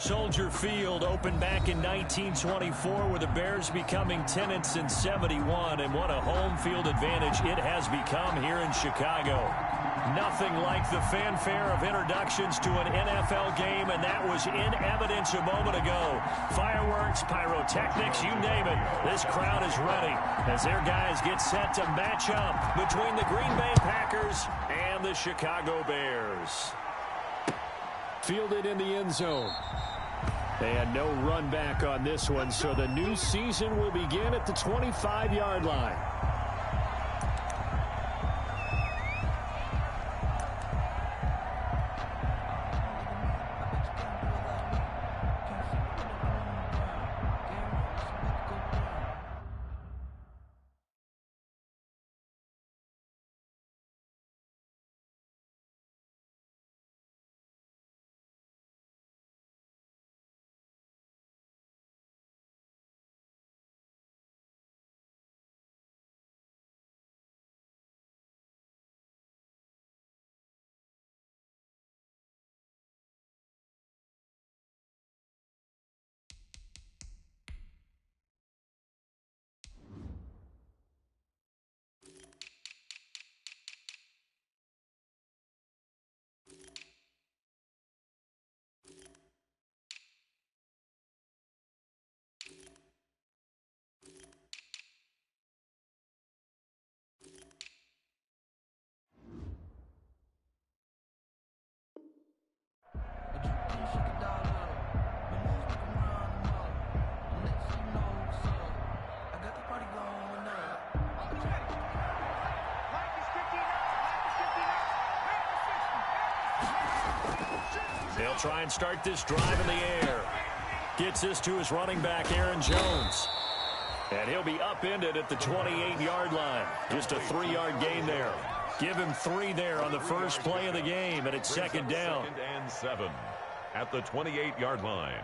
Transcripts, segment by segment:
Soldier Field opened back in 1924 with the Bears becoming tenants in 71, and what a home field advantage it has become here in Chicago. Nothing like the fanfare of introductions to an NFL game, and that was in evidence a moment ago. Fireworks, pyrotechnics, you name it. This crowd is ready as their guys get set to match up between the Green Bay Packers and the Chicago Bears. Fielded in the end zone. And no run back on this one, so the new season will begin at the 25-yard line. They'll try and start this drive in the air. Gets this to his running back, Aaron Jones. And he'll be upended at the 28-yard line. Just a 3-yard gain there. Give him 3 there on the first play of the game, and it's second down. 2nd and 7 at the 28-yard line.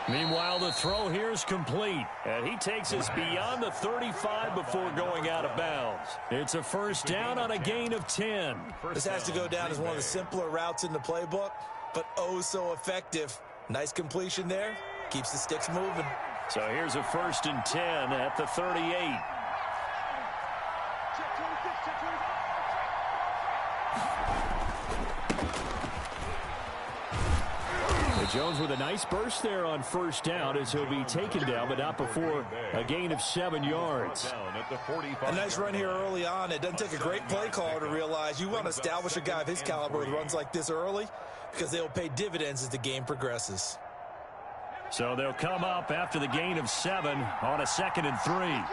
Meanwhile, the throw here is complete, and he takes us beyond the 35 before going out of bounds. It's a first down on a gain of 10. This has to go down as one of the simpler routes in the playbook, but oh so effective. Nice completion there. Keeps the sticks moving. So here's a 1st and 10 at the 38. Jones with a nice burst there on first down as he'll be taken down, but not before a gain of 7 yards. A nice run here early on. It doesn't take a great play caller to realize you want to establish a guy of his caliber with runs like this early because they'll pay dividends as the game progresses. So they'll come up after the gain of 7 on a 2nd and 3.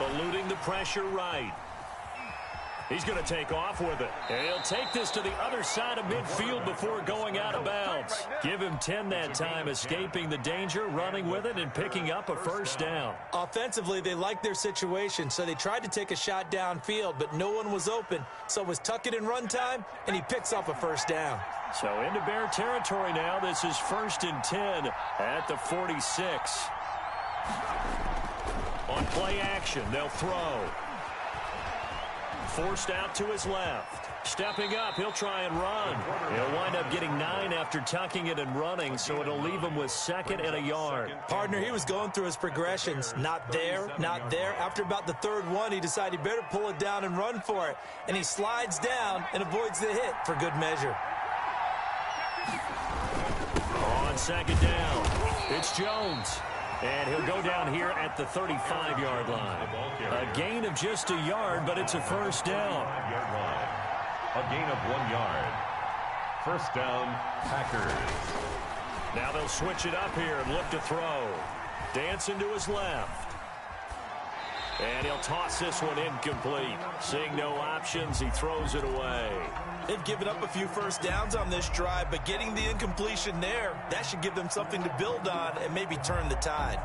Eluding the pressure right. He's going to take off with it. And he'll take this to the other side of midfield before going out of bounds. Give him 10 that time, escaping the danger, running with it, and picking up a first down. Offensively, they liked their situation, so they tried to take a shot downfield, but no one was open. So it was tuck it in run time, and he picks up a first down. So into Bear territory now. This is 1st and 10 at the 46. On play action, they'll throw. Forced out to his left. Stepping up, he'll try and run. He'll wind up getting 9 after tucking it and running, so it'll leave him with 2nd and a yard. Partner, he was going through his progressions. Not there, not there. After about the 3rd one, he decided he better pull it down and run for it. And he slides down and avoids the hit for good measure. On 2nd down, it's Jones. And he'll go down here at the 35-yard line. A gain of just a yard, but it's a first down. A gain of 1 yard. First down, Packers. Now they'll switch it up here and look to throw. Dancing to his left. And he'll toss this one incomplete. Seeing no options, he throws it away. They've given up a few first downs on this drive, but getting the incompletion there, that should give them something to build on and maybe turn the tide.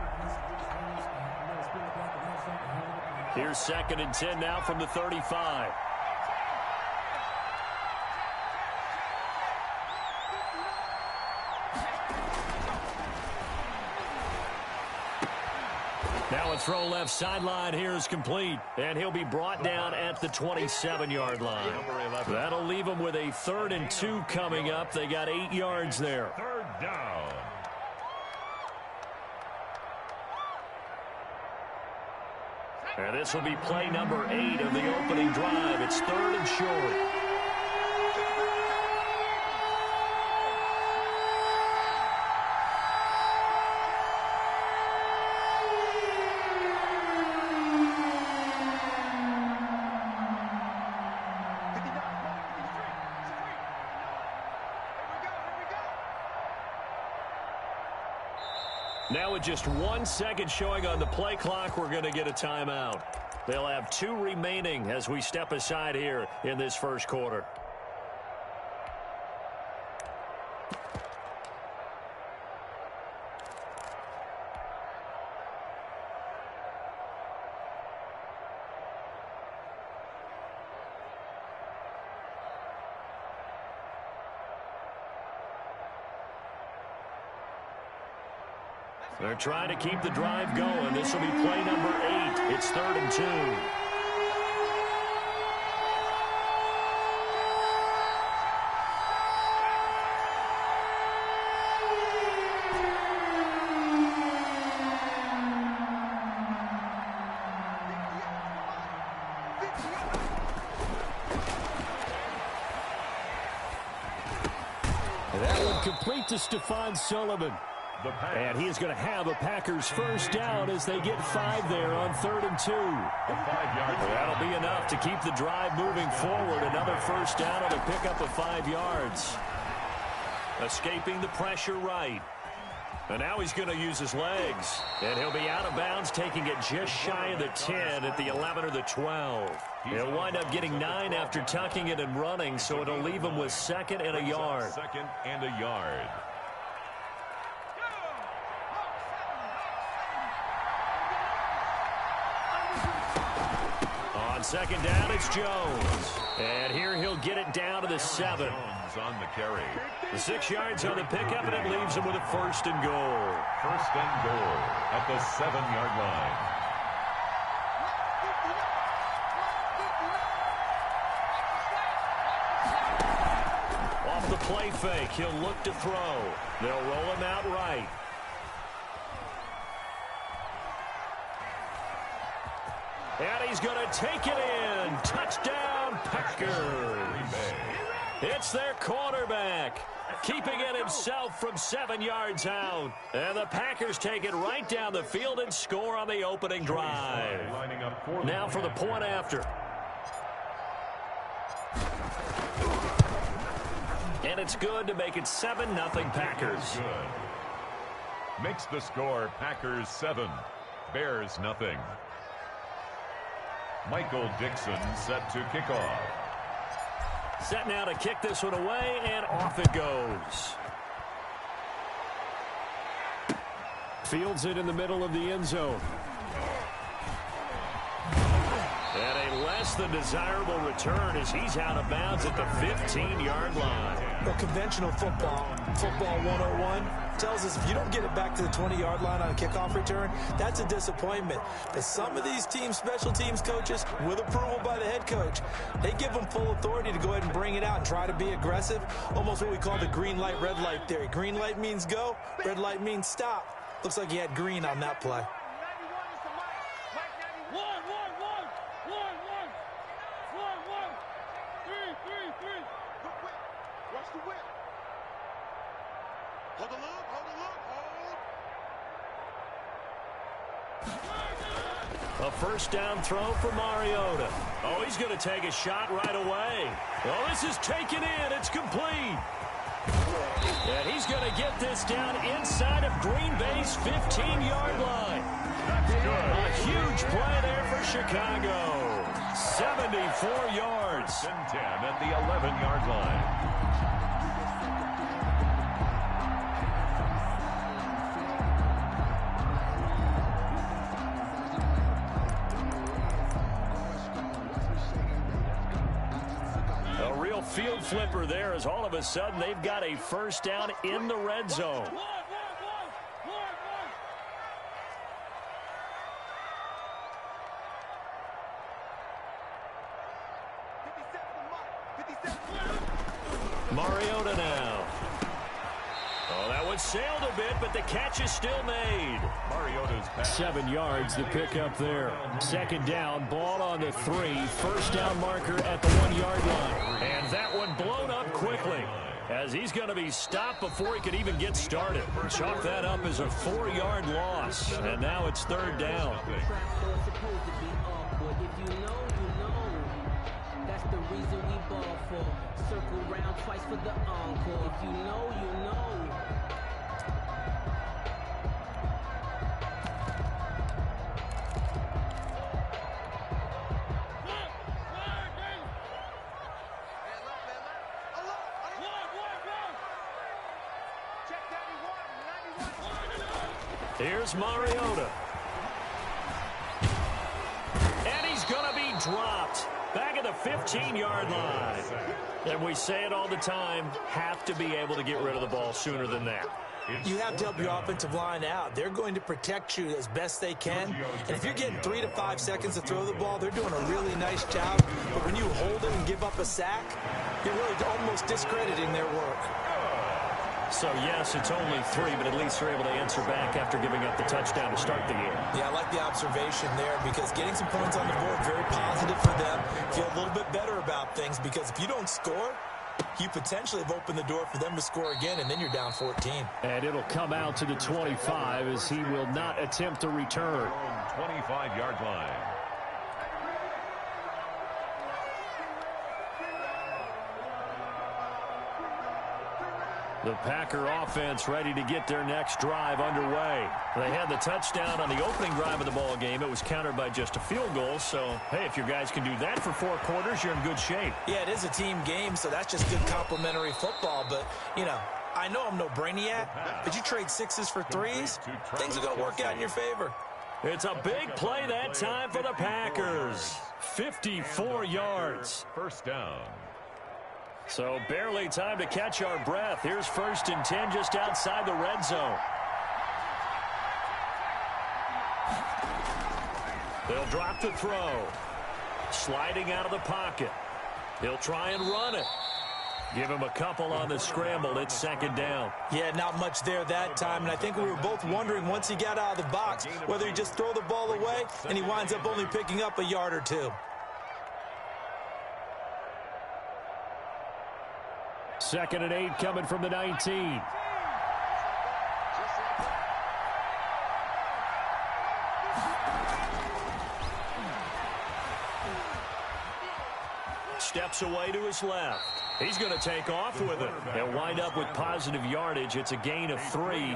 Here's 2nd and 10 now from the 35. Now a throw left sideline here is complete, and he'll be brought down at the 27-yard line. That'll leave him with a 3rd and 2 coming up. They got 8 yards there. 3rd down. And this will be play number 8 of the opening drive. It's 3rd and short. Now with just 1 second showing on the play clock, we're going to get a timeout. They'll have 2 remaining as we step aside here in this first quarter. They're trying to keep the drive going. This will be play number 8. It's 3rd and 2. That one complete to Stephon Sullivan. And he is going to have a Packers first down as they get 5 there on 3rd and 2. That'll be enough to keep the drive moving forward. Another first down on a pickup of 5 yards. Escaping the pressure right. And now he's going to use his legs. And he'll be out of bounds, taking it just shy of the 10 at the 11 or the 12. He'll wind up getting 9 after tucking it and running, so it'll leave him with 2nd and a yard. 2nd and a yard. On 2nd down, it's Jones. And here he'll get it down to the 7. Jones on the carry. The 6 yards on the pickup, and it leaves him with a 1st and goal. 1st and goal at the 7-yard line. Off the play fake, he'll look to throw. They'll roll him out right. And he's going to take it in. Touchdown, Packers. It's their quarterback, keeping it himself from 7 yards out. And the Packers take it right down the field and score on the opening drive. Now for the point after. And it's good to make it 7-0 Packers. Good. Makes the score Packers 7, Bears nothing. Michael Dixon set to kick off. Set now to kick this one away, and off it goes. Fields it in the middle of the end zone. And a less than desirable return as he's out of bounds at the 15-yard line. Well, conventional football 101, tells us if you don't get it back to the 20-yard line on a kickoff return, that's a disappointment. But some of these special teams coaches, with approval by the head coach, they give them full authority to go ahead and bring it out and try to be aggressive, almost what we call the green light, red light theory. Green light means go, red light means stop. Looks like he had green on that play. A first down throw for Mariota. Oh, he's going to take a shot right away. Oh, this is taken in. It's complete. And he's going to get this down inside of Green Bay's 15-yard line. That's good. A huge play there for Chicago. 74 yards. And 10 at the 11-yard line. Field flipper there as all of a sudden they've got a first down in the red zone. Mariota now. Oh, that one sailed a bit, but the catch is still made. Mariota's pass. 7 yards, the pickup there. Second down, ball on the 3. First down marker at the 1-yard line. And that one blown up quickly as he's going to be stopped before he could even get started. Chalk that up as a 4-yard loss. And now it's third down. That's the reason we ball for. Circle round twice for the encore. If you know, you know. Here's Mariota. And he's going to be dropped. Back at the 15-yard line. And we say it all the time, have to be able to get rid of the ball sooner than that. You have to help your offensive line out. They're going to protect you as best they can. And if you're getting 3 to 5 seconds to throw the ball, they're doing a really nice job. But when you hold it and give up a sack, you're really almost discrediting their work. So, yes, it's only 3, but at least they're able to answer back after giving up the touchdown to start the game. Yeah, I like the observation there because getting some points on the board, very positive for them. Feel a little bit better about things because if you don't score, you potentially have opened the door for them to score again, and then you're down 14. And it'll come out to the 25 as he will not attempt to return. 25-yard line. The Packer offense ready to get their next drive underway. They had the touchdown on the opening drive of the ball game. It was countered by just a field goal. So, hey, if your guys can do that for 4 quarters, you're in good shape. Yeah, it is a team game, so that's just good complimentary football. But, you know, I know I'm no brainiac, but you trade 6s for 3s, things are going to work out in your favor. It's a big play that time for the Packers. 54 yards. First down. So barely time to catch our breath. Here's 1st and 10 just outside the red zone. They'll drop the throw. Sliding out of the pocket. He'll try and run it. Give him a couple on the scramble. It's 2nd down. Yeah, not much there that time. And I think we were both wondering once he got out of the box whether he just throw the ball away and he winds up only picking up a yard or 2. 2nd and 8 coming from the 19. Steps away to his left. He's going to take off with it. They'll wind up with positive yardage. It's a gain of 3,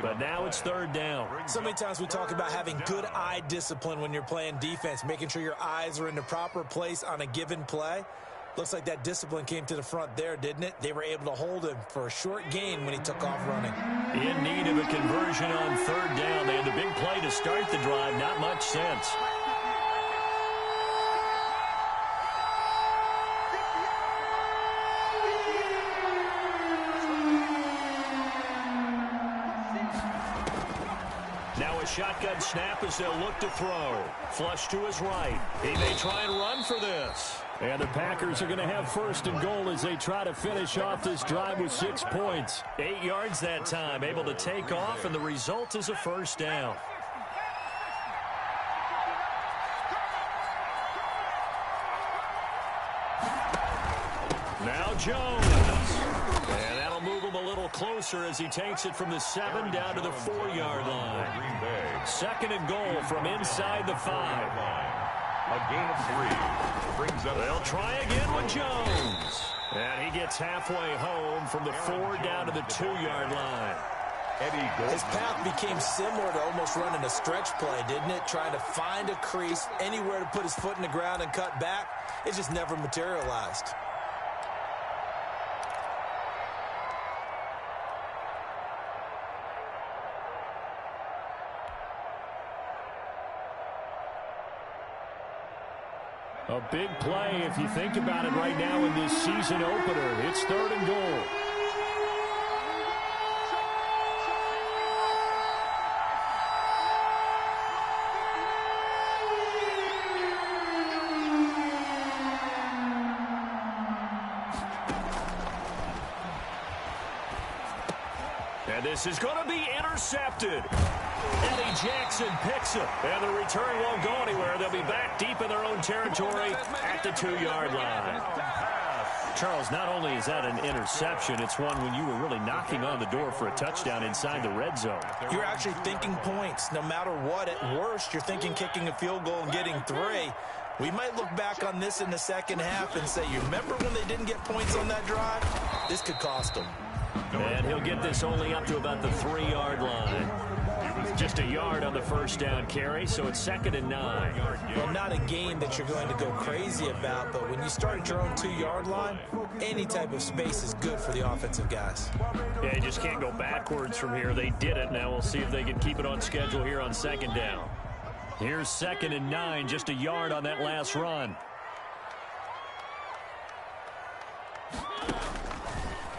but now it's 3rd down. So many times we talk about having good eye discipline when you're playing defense, making sure your eyes are in the proper place on a given play. Looks like that discipline came to the front there, didn't it? They were able to hold him for a short gain when he took off running. In need of a conversion on 3rd down. They had the big play to start the drive. Not much sense. Now a shotgun snap as they'll look to throw. Flush to his right. He may try and run for this. And the Packers are going to have 1st and goal as they try to finish off this drive with 6 points. 8 yards that time, able to take off, and the result is a 1st down. Now Jones. And that'll move him a little closer as he takes it from the 7 down to the 4-yard line. 2nd and goal from inside the 5. A gain of 3. Brings up. They'll try again with Jones. And he gets halfway home from the 4 down to the 2-yard line. His path became similar to almost running a stretch play, didn't it? Trying to find a crease, anywhere to put his foot in the ground and cut back. It just never materialized. A big play if you think about it right now in this season opener. It's 3rd and goal. And this is going to be intercepted. Eddie Jackson picks it, and the return won't go anywhere. They'll be back deep in their own territory at the 2-yard line. Charles, not only is that an interception, it's one when you were really knocking on the door for a touchdown inside the red zone. You're actually thinking points. No matter what, at worst, you're thinking kicking a field goal and getting 3. We might look back on this in the second half and say, you remember when they didn't get points on that drive? This could cost them. And he'll get this only up to about the 3-yard line. Just a yard on the first down carry, so it's 2nd and 9. Well, not a game that you're going to go crazy about, but when you start at your own 2-yard line, any type of space is good for the offensive guys. Yeah, you just can't go backwards from here. They did it. Now we'll see if they can keep it on schedule here on 2nd down. Here's 2nd and 9, just a yard on that last run.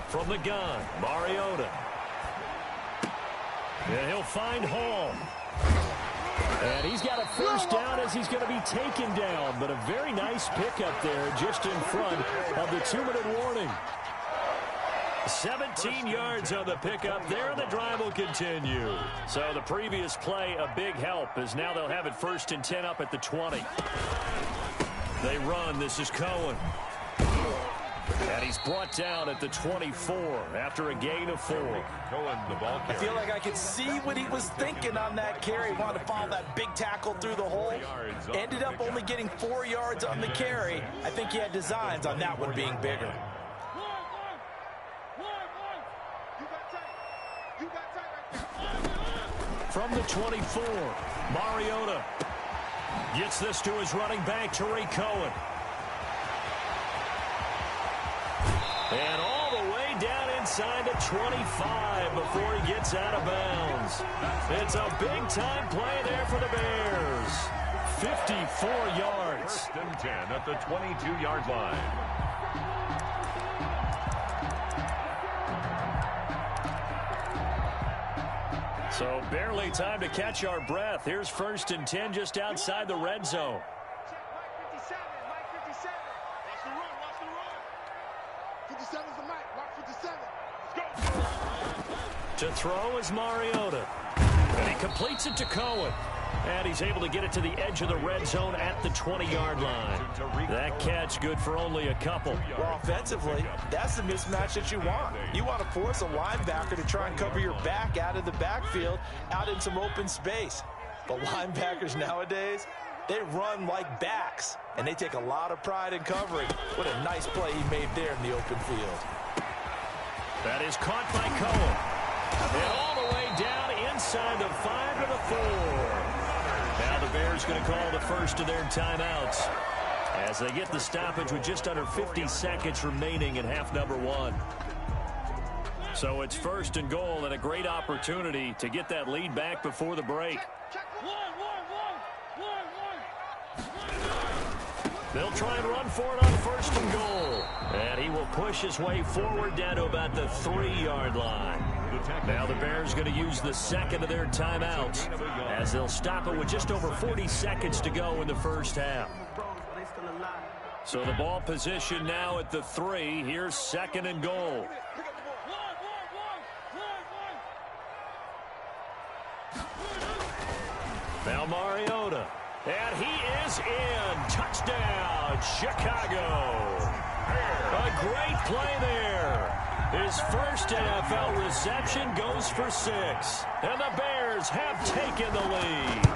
From the gun, Mariota. And he'll find Hall. And he's got a first down as he's going to be taken down. But a very nice pickup there just in front of the 2-minute warning. 17 yards on the pickup there, and the drive will continue. So the previous play, a big help, as now they'll have it 1st and 10 up at the 20. They run. This is Cohen. And he's brought down at the 24 after a gain of 4. Cohen, the ball carrier. I feel like I could see what he was thinking on that carry. Wanted to follow that big tackle through the hole. Ended up only getting 4 yards on the carry. I think he had designs on that one being bigger. From the 24, Mariota gets this to his running back, Tariq Cohen. And all the way down inside the 25 before he gets out of bounds. It's a big-time play there for the Bears. 54 yards. 1st and 10 at the 22-yard line. So barely time to catch our breath. Here's 1st and 10 just outside the red zone. To throw is Mariota. And he completes it to Cohen. And he's able to get it to the edge of the red zone at the 20-yard line. That catch good for only a couple. Well, offensively, that's the mismatch that you want. You want to force a linebacker to try and cover your back out of the backfield, out in some open space. But linebackers nowadays, they run like backs, and they take a lot of pride in covering. What a nice play he made there in the open field. That is caught by Cohen. And all the way down inside the 5 to the 4. Now the Bears going to call the first of their timeouts as they get the stoppage with just under 50 seconds remaining in half number 1. So it's 1st and goal and a great opportunity to get that lead back before the break. They'll try and run for it on 1st and goal. And he will push his way forward down to about the 3-yard line. Now the Bears going to use the 2nd of their timeouts as they'll stop it with just over 40 seconds to go in the first half. So the ball position now at the 3. Here's 2nd and goal. Now Mariota. And he is in. Touchdown, Chicago. A great play there. His first NFL reception goes for 6. And the Bears have taken the lead.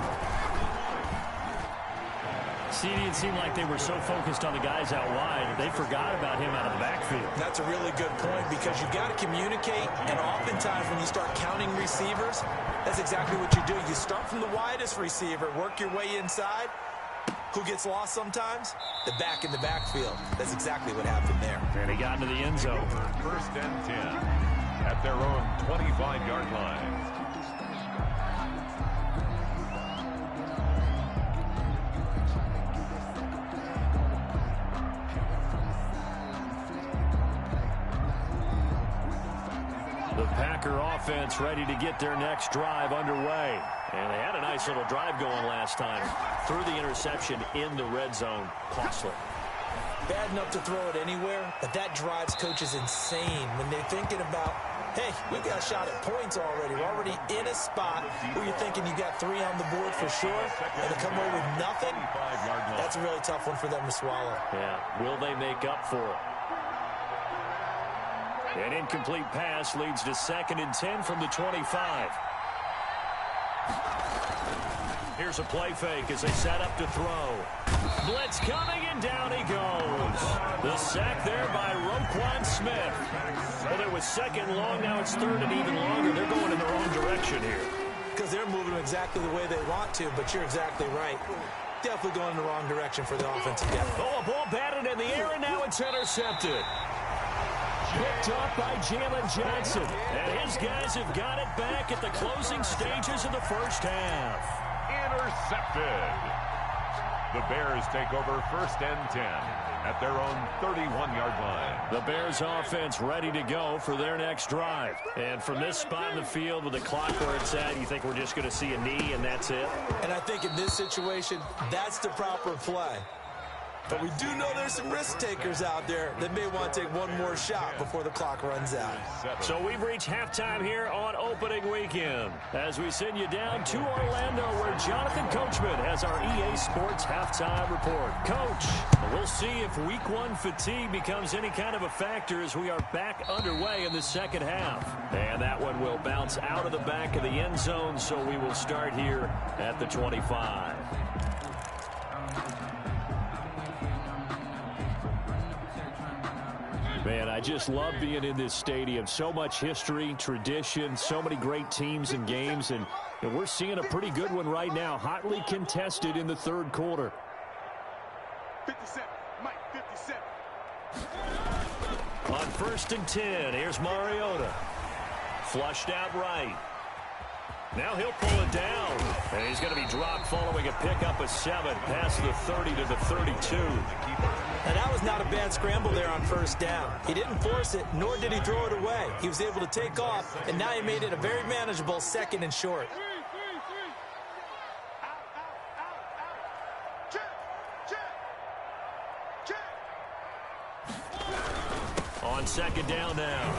See, it seemed like they were so focused on the guys out wide, they forgot about him out of the backfield. That's a really good point because you got to communicate, and oftentimes when you start counting receivers, that's exactly what you do. You start from the widest receiver, work your way inside. Who gets lost sometimes? The back in the backfield. That's exactly what happened there. And he got into the end zone. First and 10 at their own 25-yard line. The Packer offense ready to get their next drive underway. And they had a nice little drive going last time. Threw the interception in the red zone. Costly. Bad enough to throw it anywhere, but that drives coaches insane when they're thinking about, hey, we've got a shot at points already. We're already in a spot where you're thinking you got 3 on the board for sure, and to come away with nothing, that's a really tough one for them to swallow. Yeah, will they make up for it? An incomplete pass leads to 2nd and 10 from the 25. Here's a play fake as they set up to throw. Blitz coming, and down he goes. The sack there by Roquan Smith. Well, it was 2nd long, now it's 3rd and even longer. They're going in the wrong direction here. Because they're moving exactly the way they want to, but you're exactly right. Definitely going in the wrong direction for the offensive guy. Oh, a ball batted in the air, and now it's intercepted. Picked up by Jalen Johnson. And his guys have got it back at the closing stages of the first half. Intercepted. The Bears take over first and 10 at their own 31-yard line. The Bears offense ready to go for their next drive. And from this spot in the field with the clock where it's at, you think we're just going to see a knee and that's it? And I think in this situation, that's the proper play. But we do know there's some risk takers out there that may want to take one more shot before the clock runs out. So we've reached halftime here on opening weekend as we send you down to Orlando where Jonathan Coachman has our EA Sports halftime report. Coach, we'll see if week 1 fatigue becomes any kind of a factor as we are back underway in the second half. And that one will bounce out of the back of the end zone, so we will start here at the 25. Man, I just love being in this stadium. So much history, tradition, so many great teams and games, and we're seeing a pretty good one right now, hotly contested in the 3rd quarter. 57, Mike, 57. On 1st and 10, here's Mariota. Flushed out right. Now he'll pull it down, and he's going to be dropped following a pickup of 7 past the 30 to the 32. And that was not a bad scramble there on 1st down. He didn't force it, nor did he throw it away. He was able to take off, and now he made it a very manageable 2nd and short. On 2nd down now.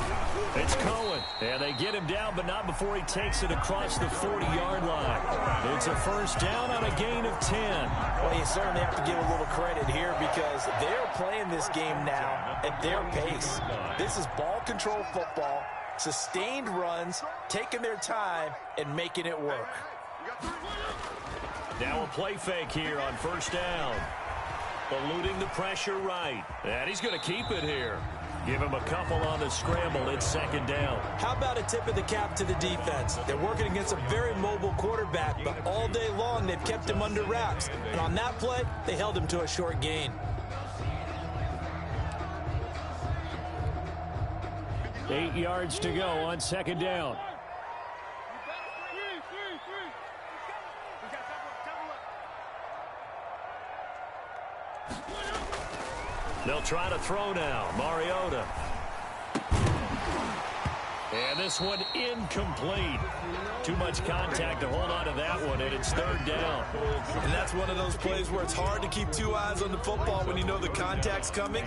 It's Cohen. And they get him down, but not before he takes it across the 40-yard line. It's a 1st down on a gain of 10. Well, you certainly have to give a little credit here because they're playing this game now at their pace. This is ball control football, sustained runs, taking their time, and making it work. Now a play fake here on 1st down. Eluding the pressure right. And he's going to keep it here. Give him a couple on the scramble. It's 2nd down. How about a tip of the cap to the defense? They're working against a very mobile quarterback, but all day long they've kept him under wraps. And on that play, they held him to a short gain. 8 yards to go on 2nd down. They'll try to throw now. Mariota. And this one incomplete. Too much contact to hold on to that one, and it's 3rd down. And that's one of those plays where it's hard to keep 2 eyes on the football when you know the contact's coming,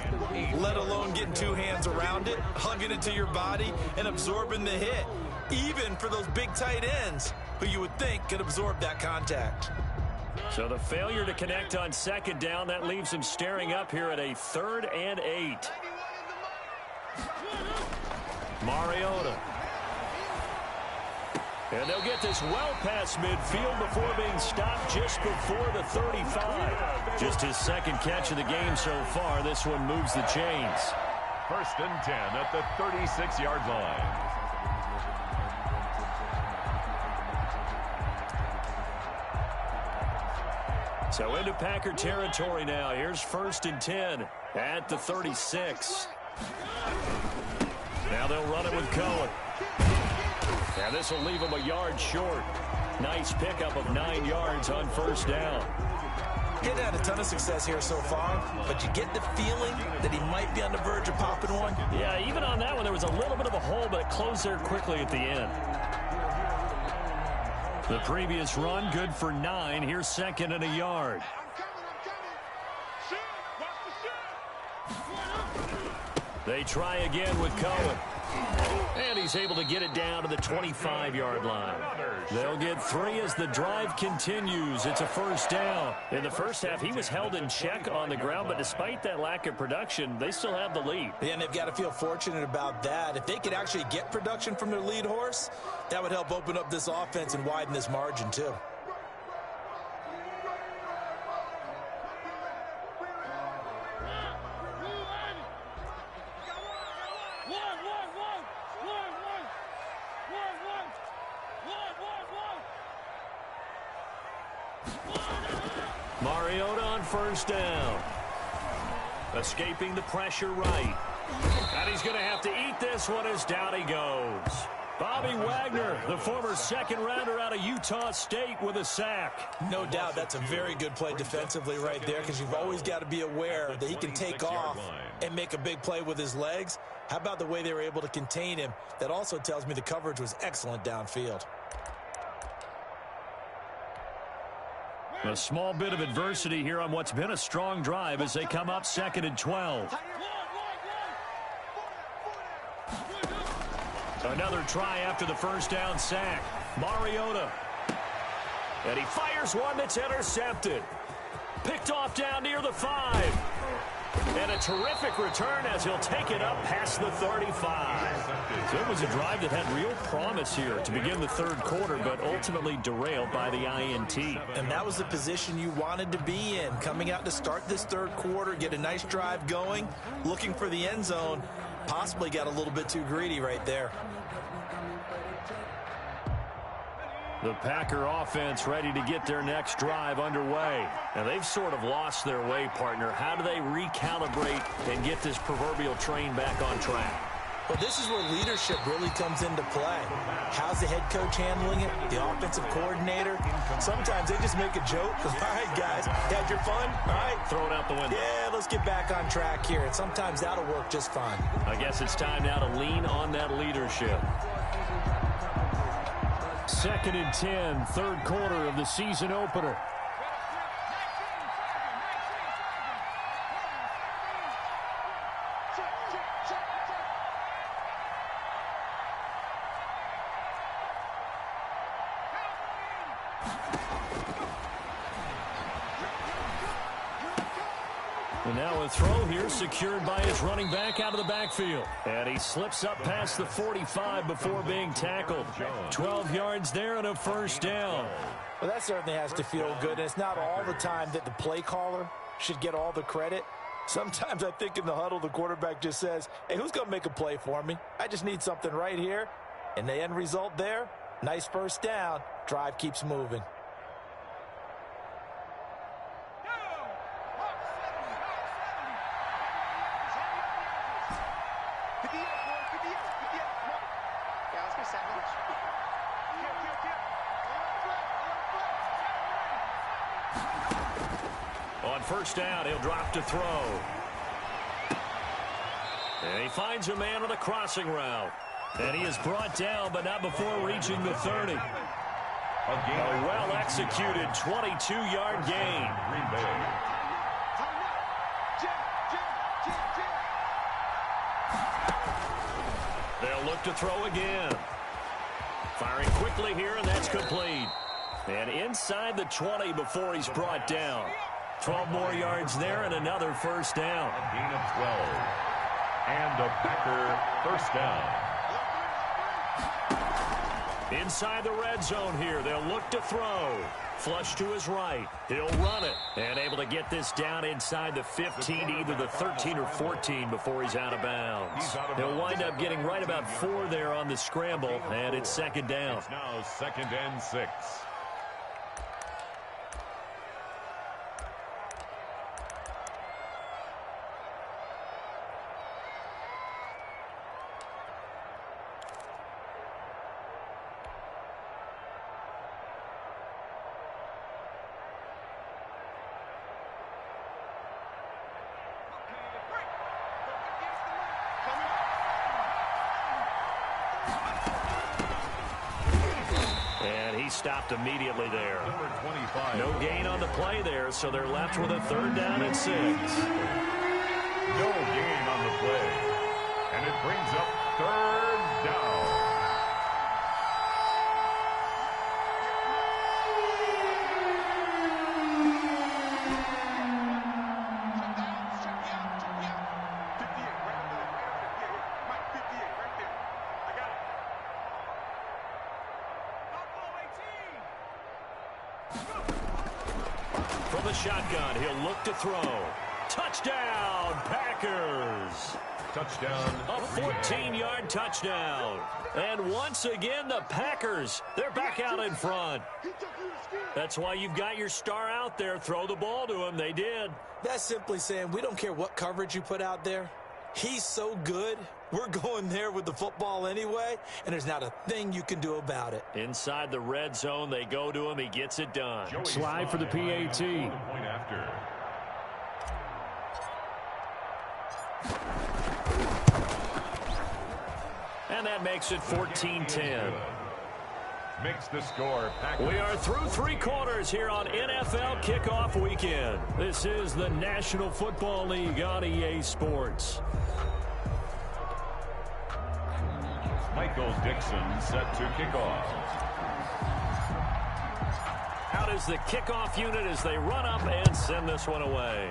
let alone getting 2 hands around it, hugging it to your body, and absorbing the hit, even for those big tight ends who you would think could absorb that contact. So the failure to connect on 2nd down, that leaves him staring up here at a 3rd and 8. And they'll get this well past midfield before being stopped just before the 35. Just his second catch of the game so far. This one moves the chains. 1st and 10 at the 36-yard line. So into Packer territory now. Here's 1st and 10 at the 36. Now they'll run it with Cohen. And this will leave him a yard short. Nice pickup of 9 yards on 1st down. He hadn't had a ton of success here so far, but you get the feeling that he might be on the verge of popping one. Yeah, even on that one, there was a little bit of a hole, but it closed there quickly at the end. The previous run, good for 9. Here's 2nd and a yard. They try again with Cohen. And he's able to get it down to the 25-yard line. They'll get 3 as the drive continues. It's a 1st down. In the first half, he was held in check on the ground, but despite that lack of production, they still have the lead. Yeah, and they've got to feel fortunate about that. If they could actually get production from their lead horse, that would help open up this offense and widen this margin, too. Mariota on 1st down. Escaping the pressure right. And he's going to have to eat this one as down he goes. Bobby Wagner, the former 2nd rounder out of Utah State, with a sack. No doubt that's a very good play defensively right there, because you've always got to be aware that he can take off and make a big play with his legs. How about the way they were able to contain him? That also tells me the coverage was excellent downfield. A small bit of adversity here on what's been a strong drive as they come up 2nd and 12. Another try after the 1st down sack. Mariota. And he fires one that's intercepted. Picked off down near the 5. And a terrific return as he'll take it up past the 35. So it was a drive that had real promise here to begin the 3rd quarter, but ultimately derailed by the INT. And that was the position you wanted to be in. Coming out to start this 3rd quarter, get a nice drive going, looking for the end zone. Possibly got a little bit too greedy right there. The Packer offense ready to get their next drive underway. And they've sort of lost their way, partner. How do they recalibrate and get this proverbial train back on track? Well, this is where leadership really comes into play. How's the head coach handling it? The offensive coordinator? Sometimes they just make a joke. All right, guys, had your fun? All right. Throw it out the window. Yeah, let's get back on track here. And sometimes that'll work just fine. I guess it's time now to lean on that leadership. 2nd and 10, 3rd quarter of the season opener. And now a throw here secured by his running back out of the backfield. And he slips up past the 45 before being tackled. 12 yards there and a 1st down. Well, that certainly has to feel good. And it's not all the time that the play caller should get all the credit. Sometimes I think in the huddle, the quarterback just says, hey, who's going to make a play for me? I just need something right here. And the end result there, nice 1st down. Drive keeps moving. On 1st down, he'll drop to throw. And he finds a man on a crossing route. And he is brought down, but not before reaching the 30. A well-executed 22-yard gain. They'll look to throw again. Firing quickly here, and that's complete. And inside the 20 before he's brought down. 12 more yards there and another 1st down. A gain of 12. And a Packer 1st down. Inside the red zone here, they'll look to throw. Flush to his right. He'll run it. And able to get this down inside the 15, either the 13 or 14 before he's out of bounds. He'll wind up getting right about 4 there on the scramble, and it's second down. It's now 2nd and 6. Stopped immediately there. No gain on the play there, so they're left with a 3rd down and 6. No gain on the play. And it brings up 3rd down. From the shotgun, he'll look to throw. Touchdown, Packers! Touchdown. A 14-yard touchdown. And once again, the Packers, they're back out in front. That's why you've got your star out there. Throw the ball to him. They did. That's simply saying we don't care what coverage you put out there. He's so good. We're going there with the football anyway, and there's not a thing you can do about it. Inside the red zone, they go to him. He gets it done. Slide for the PAT. Point after. And that makes it 14-10. Makes the score. Packers. We are through 3 quarters here on NFL Kickoff Weekend. This is the National Football League on EA Sports. Michael Dixon set to kick off. Out is the kickoff unit as they run up and send this one away.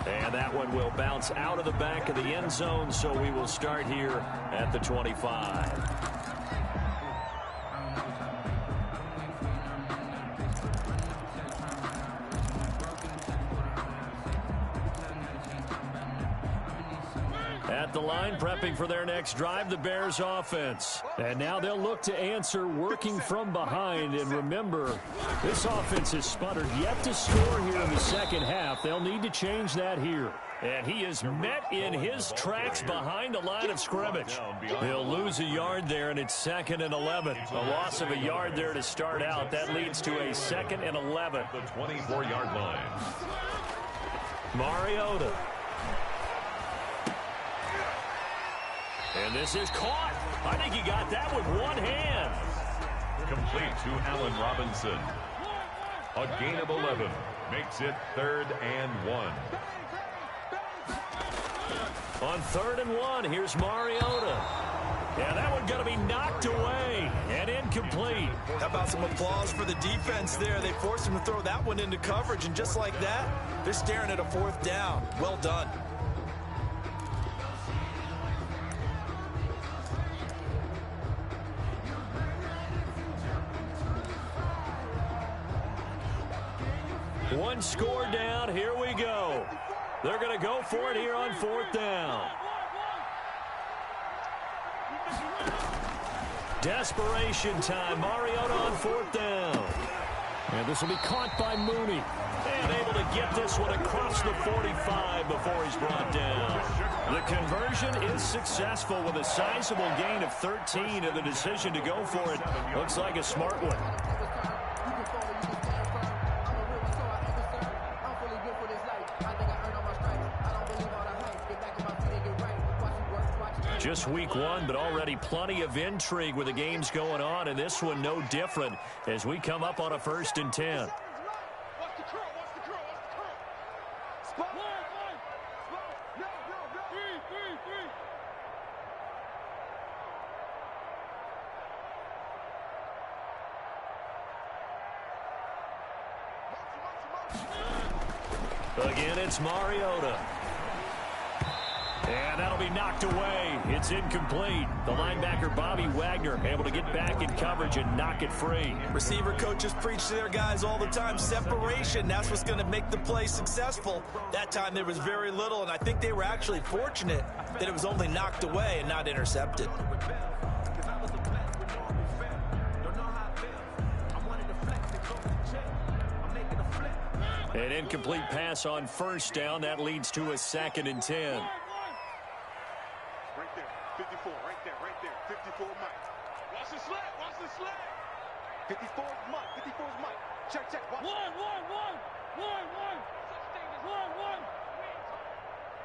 And that one will bounce out of the back of the end zone, so we will start here at the 25. At the line, prepping for their next drive, the Bears offense. And now they'll look to answer working from behind. And remember, this offense has sputtered yet to score here in the second half. They'll need to change that here. And he is met in his tracks behind the line of scrimmage. He'll lose a yard there, and it's 2nd and 11. A loss of a yard there to start out. That leads to a 2nd and 11. The 24-yard line. Mariota. And this is caught. I think he got that with one hand. Complete to Allen Robinson. A gain of 11 makes it 3rd and 1. On 3rd and 1, here's Mariota. Yeah, that one going to be knocked away and incomplete. How about some applause for the defense there? They forced him to throw that one into coverage, and just like that, they're staring at a 4th down. Well done. One score down. Here we go. They're going to go for it here on 4th down. Desperation time. Mariota on 4th down. And this will be caught by Mooney. And able to get this one across the 45 before he's brought down. The conversion is successful with a sizable gain of 13, and the decision to go for it looks like a smart one. Just week 1, but already plenty of intrigue with the games going on, and this one no different as we come up on a 1st and 10. Again, it's Mariota. And that'll be knocked away. It's incomplete. The linebacker, Bobby Wagner, able to get back in coverage and knock it free. Receiver coaches preach to their guys all the time. Separation, that's what's going to make the play successful. That time there was very little, and I think they were actually fortunate that it was only knocked away and not intercepted. An incomplete pass on first down. That leads to a 2nd and 10. Right there, 54, right there, 54 Mike. Watch the slant, watch the slant. 54 Mike, 54 Mike. Check, watch. One.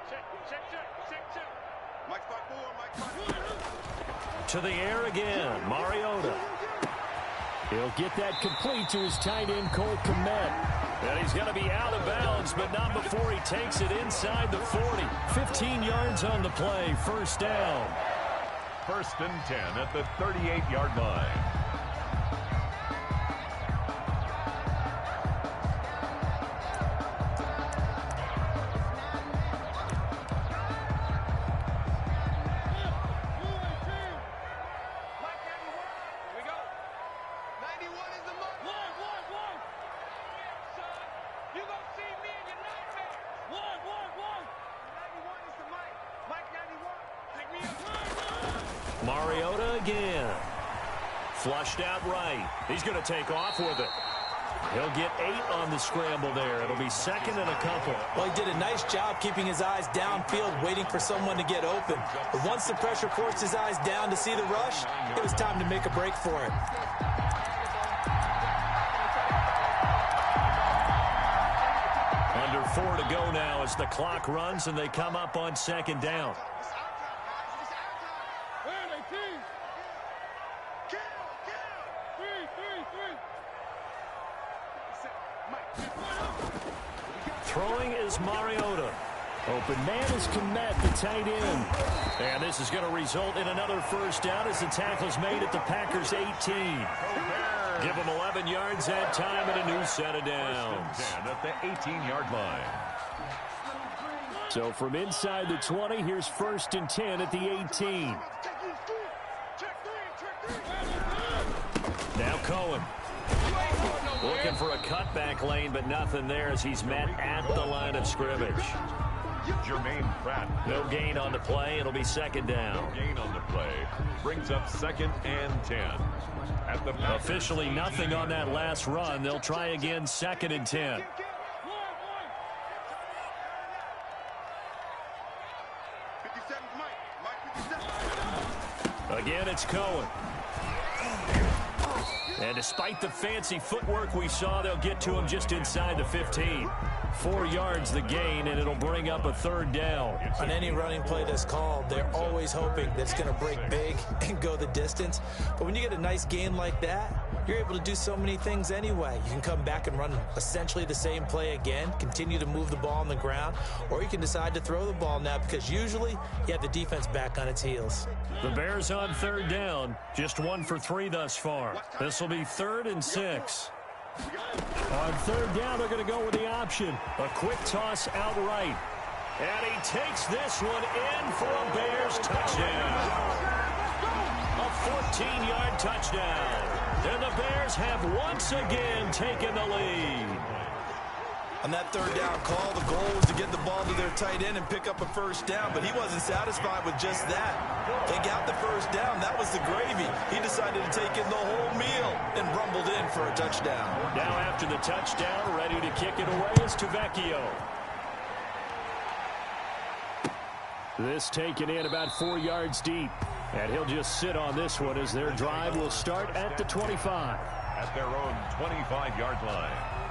Check. Mike 5-4. To the air again, Mariota. He'll get that complete to his tight end, Cole Kmet. And he's going to be out of bounds, but not before he takes it inside the 40. 15 yards on the play, first down. 1st and 10 at the 38-yard line. Mariota again. Flushed out right. He's going to take off with it. He'll get 8 on the scramble there. It'll be 2nd and a couple. Well, he did a nice job keeping his eyes downfield, waiting for someone to get open. But once the pressure forced his eyes down to see the rush, it was time to make a break for it. Under 4 to go now as the clock runs and they come up on 2nd down. Throwing is Mariota. Open man is Kmet, the tight end. And this is going to result in another first down as the tackle's made at the Packers' 18. Give them 11 yards that time and a new set of downs. At the 18-yard line. So from inside the 20, here's 1st and 10 at the 18. Now Cohen. Looking for a cutback lane, but nothing there as he's met at the line of scrimmage. Jermaine Pratt. No gain on the play. It'll be 2nd down. No gain on the play. Brings up 2nd and 10. At the officially nothing on that last run. They'll try again, 2nd and 10. Again, it's Cohen. And despite the fancy footwork we saw, they'll get to him just inside the 15. 4 yards the gain, and it'll bring up a 3rd down. On any running play that's called, they're always hoping that it's going to break big and go the distance. But when you get a nice gain like that, you're able to do so many things anyway. You can come back and run essentially the same play again, continue to move the ball on the ground, or you can decide to throw the ball now because usually you have the defense back on its heels. The Bears on 3rd down, just 1 for 3 thus far. This will be 3rd and 6. On 3rd down, they're going to go with the option. A quick toss outright. And he takes this one in for a Bears touchdown. A 14-yard touchdown. And the Bears have once again taken the lead. On that 3rd down call, the goal was to get the ball to their tight end and pick up a first down, but he wasn't satisfied with just that. They got the first down. That was the gravy. He decided to take in the whole meal and rumbled in for a touchdown. Now after the touchdown, ready to kick it away is Tavecchio. This taken in about 4 yards deep. And he'll just sit on this one as their drive will start at the 25. At their own 25-yard line.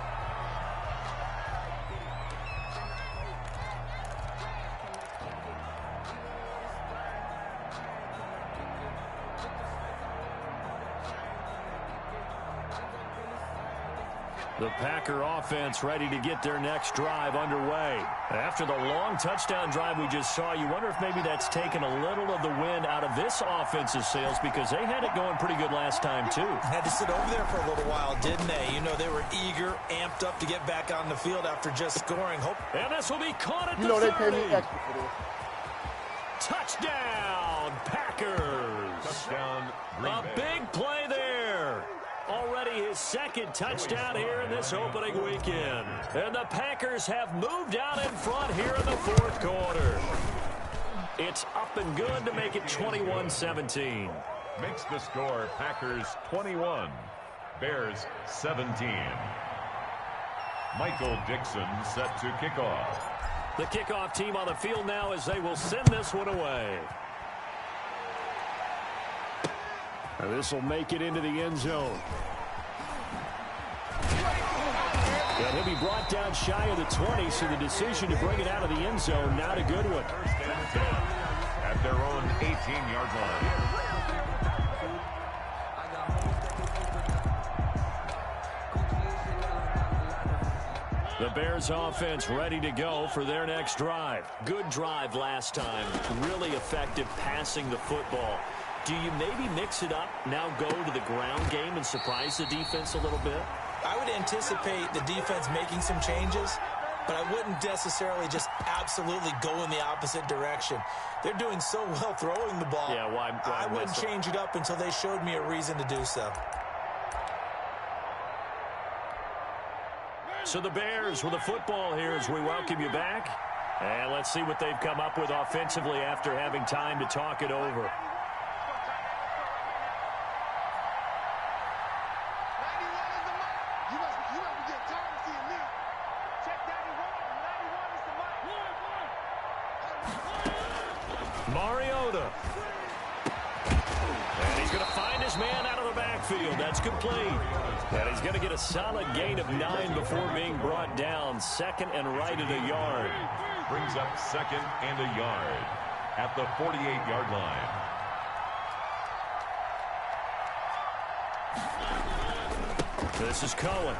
The Packer offense ready to get their next drive underway. After the long touchdown drive we just saw, you wonder if maybe that's taken a little of the wind out of this offense's sails because they had it going pretty good last time, too. Had to sit over there for a little while, didn't they? You know, they were eager, amped up to get back on the field after just scoring. And this will be caught at the 30. They pay me extra for this. Touchdown, Packers. Touchdown, Green A Bay. big play there. Already his second touchdown here in this opening weekend. And the Packers have moved out in front here in the fourth quarter. It's up and good to make it 21-17. Makes the score Packers 21, Bears 17. Michael Dixon set to kick off. The kickoff team on the field now as they will send this one away. And this will make it into the end zone. And he'll be brought down shy of the 20, so the decision to bring it out of the end zone, not a good one. First and 10 at their own 18-yard line. The Bears offense ready to go for their next drive. Good drive last time. Really effective passing the football. Do you maybe mix it up, now go to the ground game and surprise the defense a little bit? I would anticipate the defense making some changes, but I wouldn't necessarily just absolutely go in the opposite direction. They're doing so well throwing the ball. Yeah, why I wouldn't change it up until they showed me a reason to do so. So the Bears with the football here as we welcome you back. And let's see what they've come up with offensively after having time to talk it over. Mariota. And he's going to find his man out of the backfield. That's complete. And he's going to get a solid gain of 9 before being brought down. Second and right at a yard. Brings up second and a yard at the 48-yard line. This is Cohen.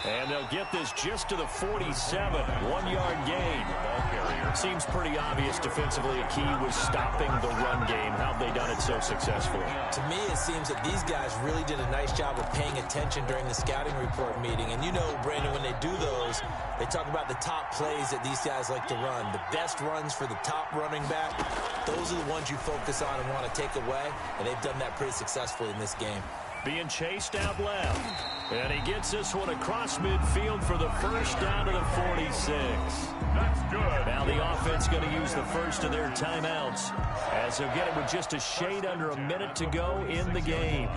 And they'll get this just to the 47. 1-yard gain. Ball carrier. Seems pretty obvious defensively a key was stopping the run game. How have they done it so successfully? To me, it seems that these guys really did a nice job of paying attention during the scouting report meeting. And you know, Brandon, when they do those, they talk about the top plays that these guys like to run. The best runs for the top running back, those are the ones you focus on and want to take away. And they've done that pretty successfully in this game. Being chased out left. And he gets this one across midfield for the first down to the 46. That's good. Now the offense going to use the first of their timeouts as they'll get it with just a shade under a minute to go in the game.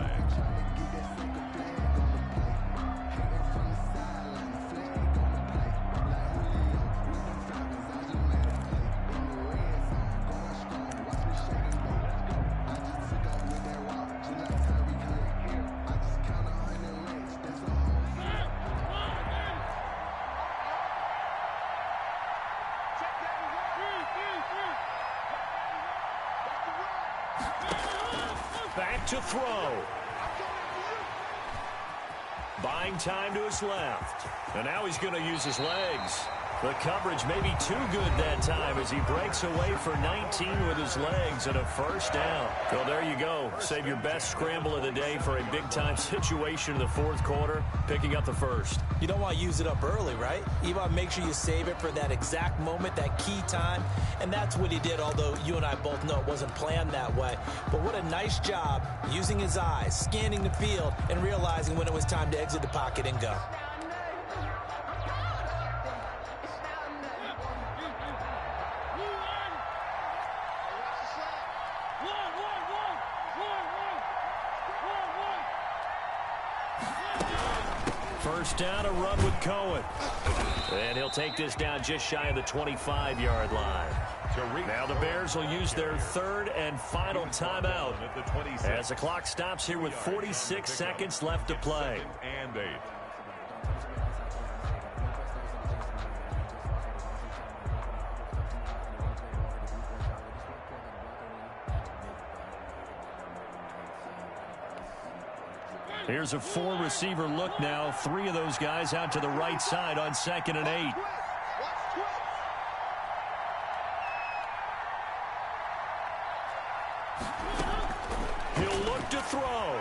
Back to throw. Buying time to his left. And now he's going to use his legs. The coverage may be too good that time as he breaks away for 19 with his legs and a first down. Well, there you go. Save your best scramble of the day for a big-time situation in the fourth quarter, picking up the first. You don't want to use it up early, right? You want to make sure you save it for that exact moment, that key time. And that's what he did, although you and I both know it wasn't planned that way. But what a nice job using his eyes, scanning the field, and realizing when it was time to exit the pocket and go. First down, a run with Cohen. And he'll take this down just shy of the 25-yard line. Now the Bears will use their third and final timeout as the clock stops here with 46 seconds left to play. And 8. Here's a 4-receiver look now. 3 of those guys out to the right side on 2nd and 8. He'll look to throw.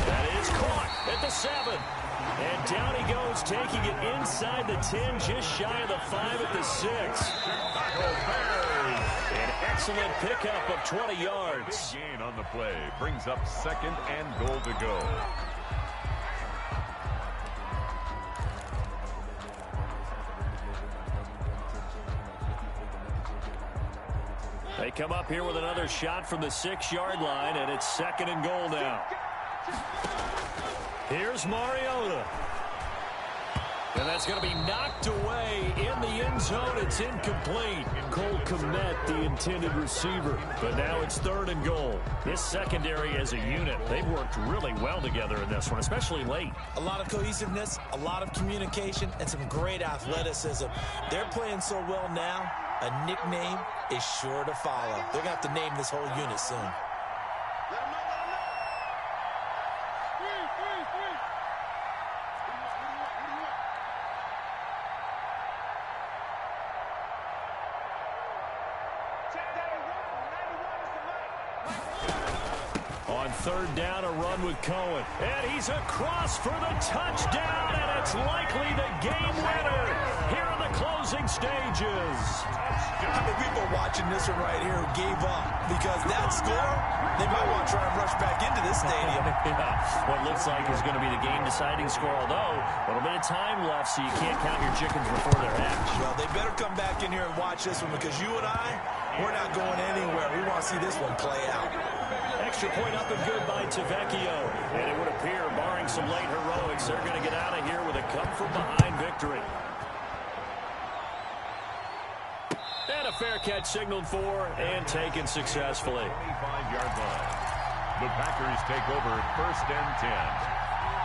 That is caught at the 7. And down he goes, taking it inside the 10, just shy of the 5 at the 6. An excellent pickup of 20 yards. Big gain on the play. Brings up 2nd and goal to go. They come up here with another shot from the 6-yard line, and it's 2nd and goal now. Here's Mariota. And that's going to be knocked away in the end zone. It's incomplete. Cole Kmet, the intended receiver. But now it's 3rd and goal. This secondary as a unit, they've worked really well together in this one, especially late. A lot of cohesiveness, a lot of communication, and some great athleticism. They're playing so well now, a nickname is sure to follow. They're going to have to name this whole unit soon. On 3rd down, a run with Cohen. And he's across for the touchdown, and it's likely the game winner here in the closing stages. How many people watching this one right here who gave up? Because that score, they might want to try and rush back into this stadium. Yeah, what looks like is going to be the game-deciding score, although a little bit of time left, so you can't count your chickens before they're hatched. Well, they better come back in here and watch this one, because you and I, we're not going anywhere. We want to see this one play out. Extra point up and good by Tavecchio. And it would appear, barring some late heroics, they're going to get out of here with a come-from-behind victory. And a fair catch signaled for and taken successfully. 25-yard line. The Packers take over 1st and 10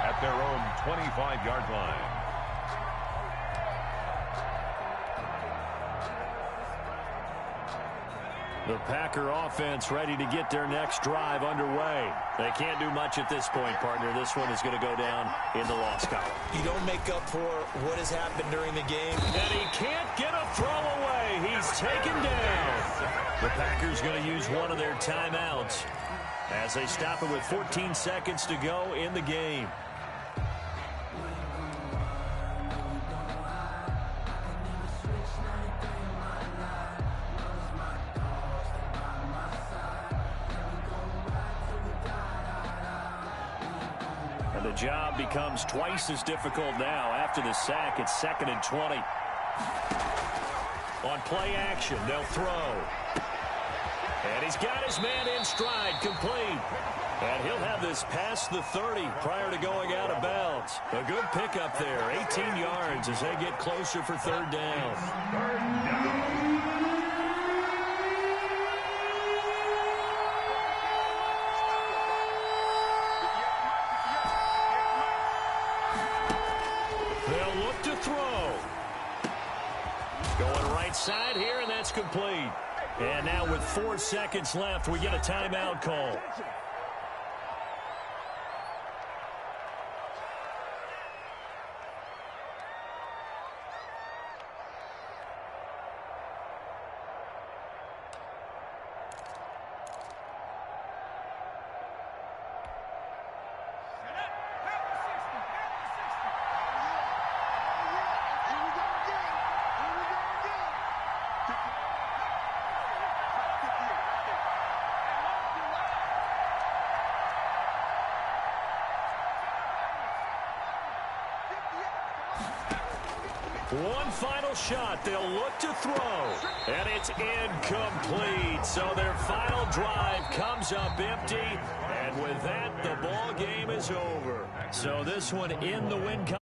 at their own 25-yard line. The Packer offense ready to get their next drive underway. They can't do much at this point, partner. This one is going to go down in the loss column. You don't make up for what has happened during the game. And he can't get a throw away. He's taken down. The Packers going to use one of their timeouts as they stop it with 14 seconds to go in the game. The job becomes twice as difficult now. After the sack, it's 2nd and 20. On play action, they'll throw. And he's got his man in stride, complete. And he'll have this past the 30 prior to going out of bounds. A good pickup there, 18 yards as they get closer for 3rd down. 3rd down. They'll look to throw. Going right side here, and that's complete. And now with 4 seconds left, we get a timeout call. One final shot. They'll look to throw. And it's incomplete. So their final drive comes up empty. And with that, the ball game is over. So this one in the win.